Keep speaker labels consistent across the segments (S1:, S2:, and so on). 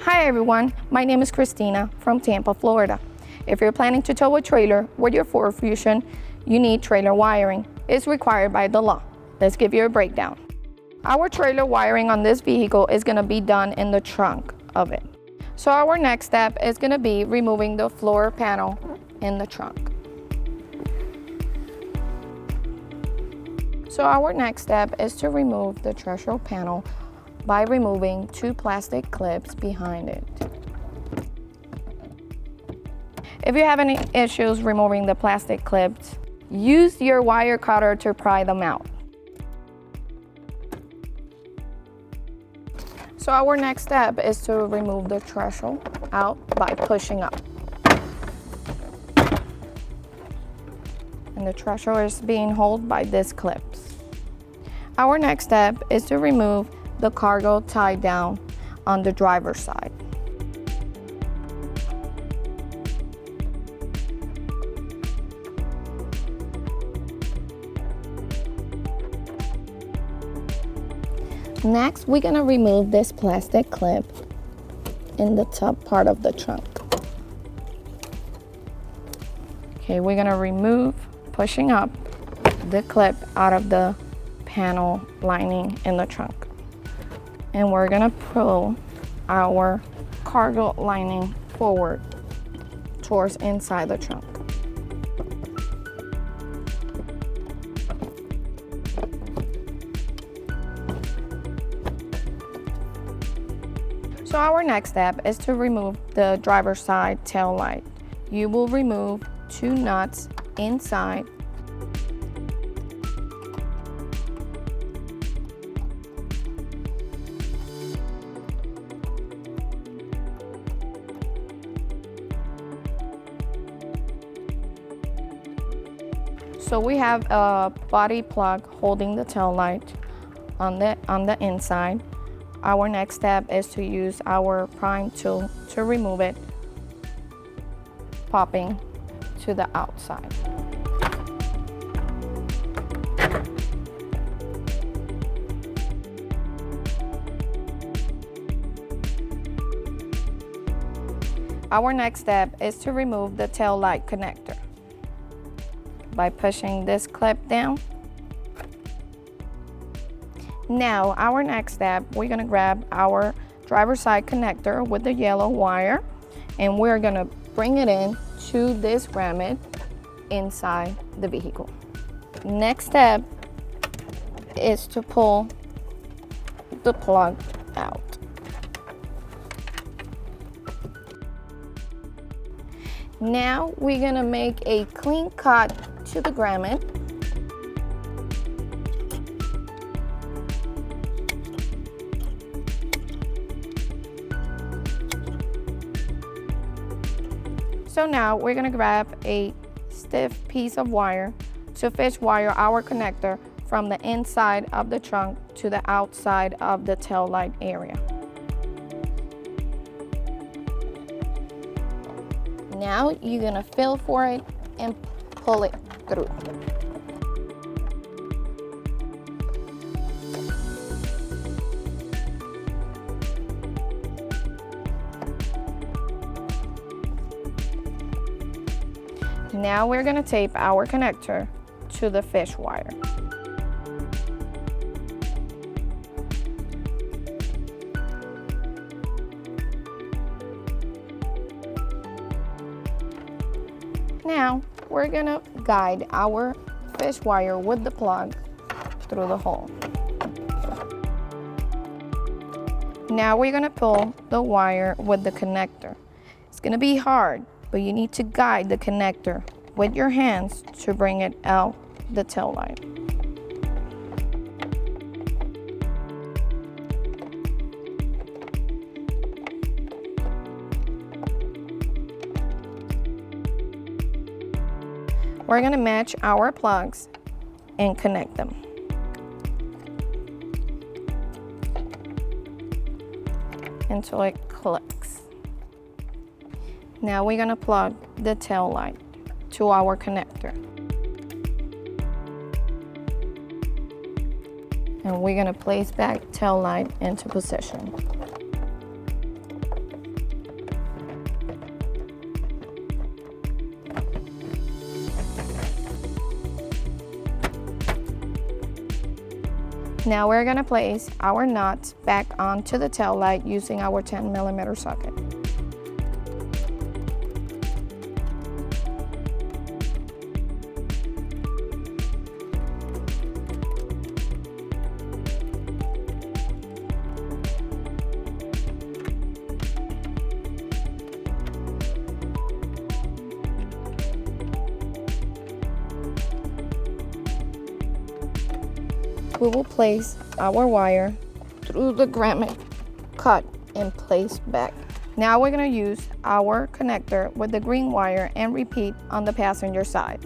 S1: Hi everyone, my name is Christina from Tampa, Florida. If you're planning to tow a trailer with your Ford Fusion, you need trailer wiring. It's required by the law. Let's give you a breakdown. Our trailer wiring on this vehicle is going to be done in the trunk of it. So our next step is going to be removing the floor panel in the trunk. So our next step is to remove the threshold panel by removing two plastic clips behind it. If you have any issues removing the plastic clips, use your wire cutter to pry them out. So our next step is to remove the threshold out by pushing up. And the threshold is being held by these clips. Our next step is to remove the cargo tie down on the driver's side. Next, we're going to remove this plastic clip in the top part of the trunk. Okay, we're going to remove, pushing up, the clip out of the panel lining in the trunk. And we're gonna pull our cargo lining forward towards inside the trunk. So our next step is to remove the driver's side tail light. You will remove two nuts inside . So we have a body plug holding the tail light on the inside. Our next step is to use our prime tool to remove it, popping to the outside. Our next step is to remove the tail light connector by pushing this clip down. Now, our next step, we're gonna grab our driver's side connector with the yellow wire, and we're gonna bring it in to this grommet inside the vehicle. Next step is to pull the plug out. Now, we're gonna make a clean cut to the grommet. So now we're gonna grab a stiff piece of wire to fish wire our connector from the inside of the trunk to the outside of the tail light area. Now you're gonna feel for it and pull it through. Now we're going to tape our connector to the fish wire. Now we're going to guide our fish wire with the plug through the hole. Now we're going to pull the wire with the connector. It's going to be hard, but you need to guide the connector with your hands to bring it out the tail light. We're going to match our plugs and connect them. Until it clicks. Now we're going to plug the tail light to our connector. And we're going to place back tail light into position. Now we're gonna place our nut back onto the tail light using our 10mm socket. We will place our wire through the grommet cut and place back. Now we're going to use our connector with the green wire and repeat on the passenger side.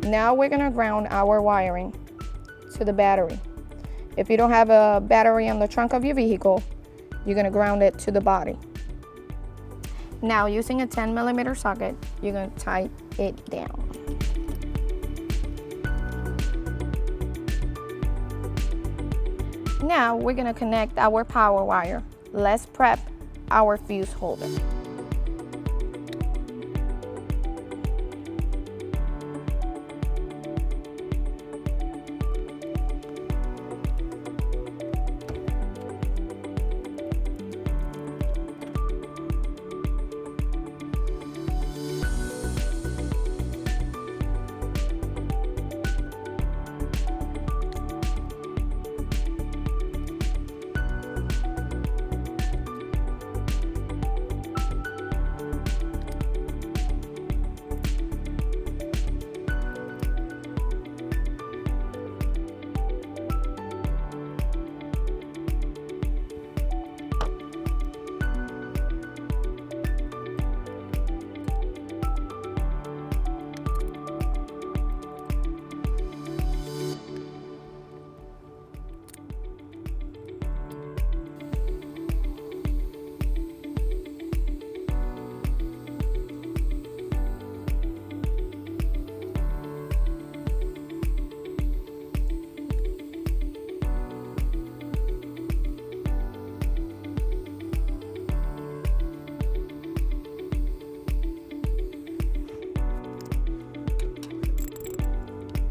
S1: Now we're gonna ground our wiring to the battery. If you don't have a battery on the trunk of your vehicle, you're gonna ground it to the body. Now using a 10mm socket, you're gonna tighten it down. Now we're gonna connect our power wire. Let's prep our fuse holder.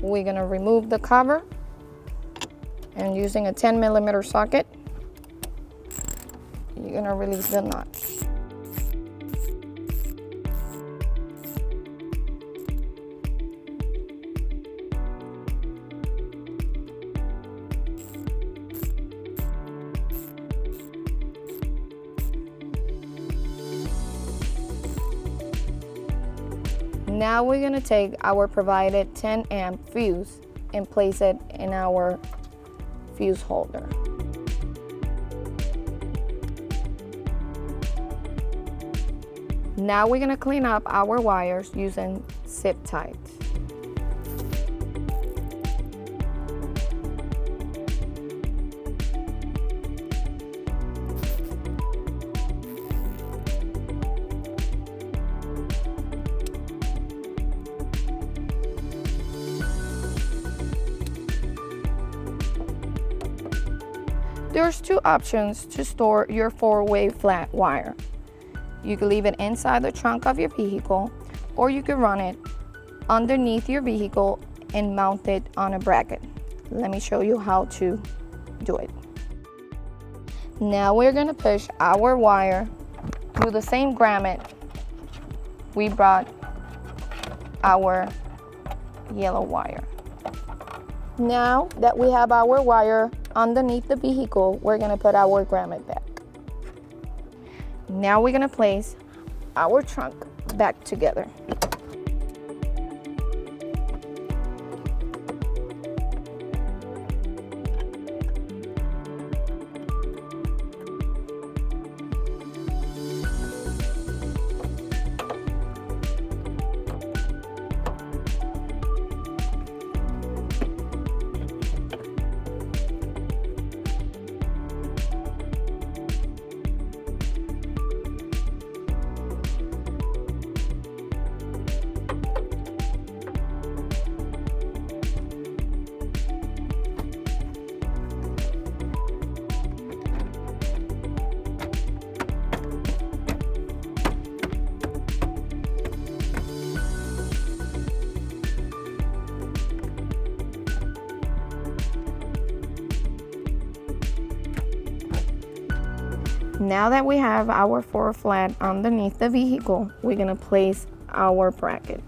S1: We're gonna remove the cover and using a 10mm socket, you're gonna release the nut. Now we're going to take our provided 10 amp fuse and place it in our fuse holder. Now we're going to clean up our wires using zip ties. There's two options to store your 4-way flat wire. You can leave it inside the trunk of your vehicle, or you can run it underneath your vehicle and mount it on a bracket. Let me show you how to do it. Now we're gonna push our wire through the same grommet we brought our yellow wire. Now that we have our wire underneath the vehicle, we're gonna put our grommet back. Now we're gonna place our trunk back together. Now that we have our 4 flat underneath the vehicle, we're gonna place our bracket.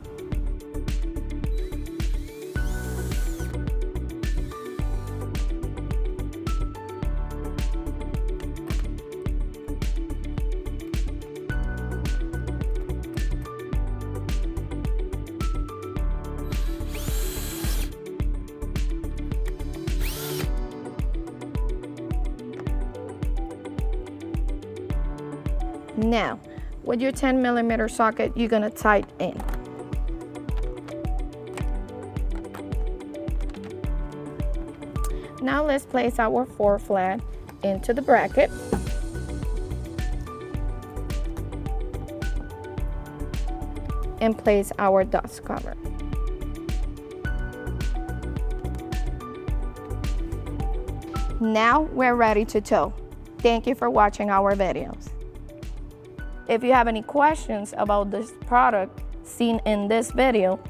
S1: Now, with your 10mm socket, you're gonna tight in. Now let's place our 4 flat into the bracket. And place our dust cover. Now we're ready to tow. Thank you for watching our videos. If you have any questions about this product seen in this video,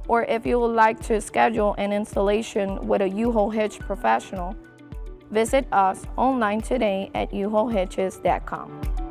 S1: or if you would like to schedule an installation with a U-Haul Hitch professional, visit us online today at uhaulhitches.com.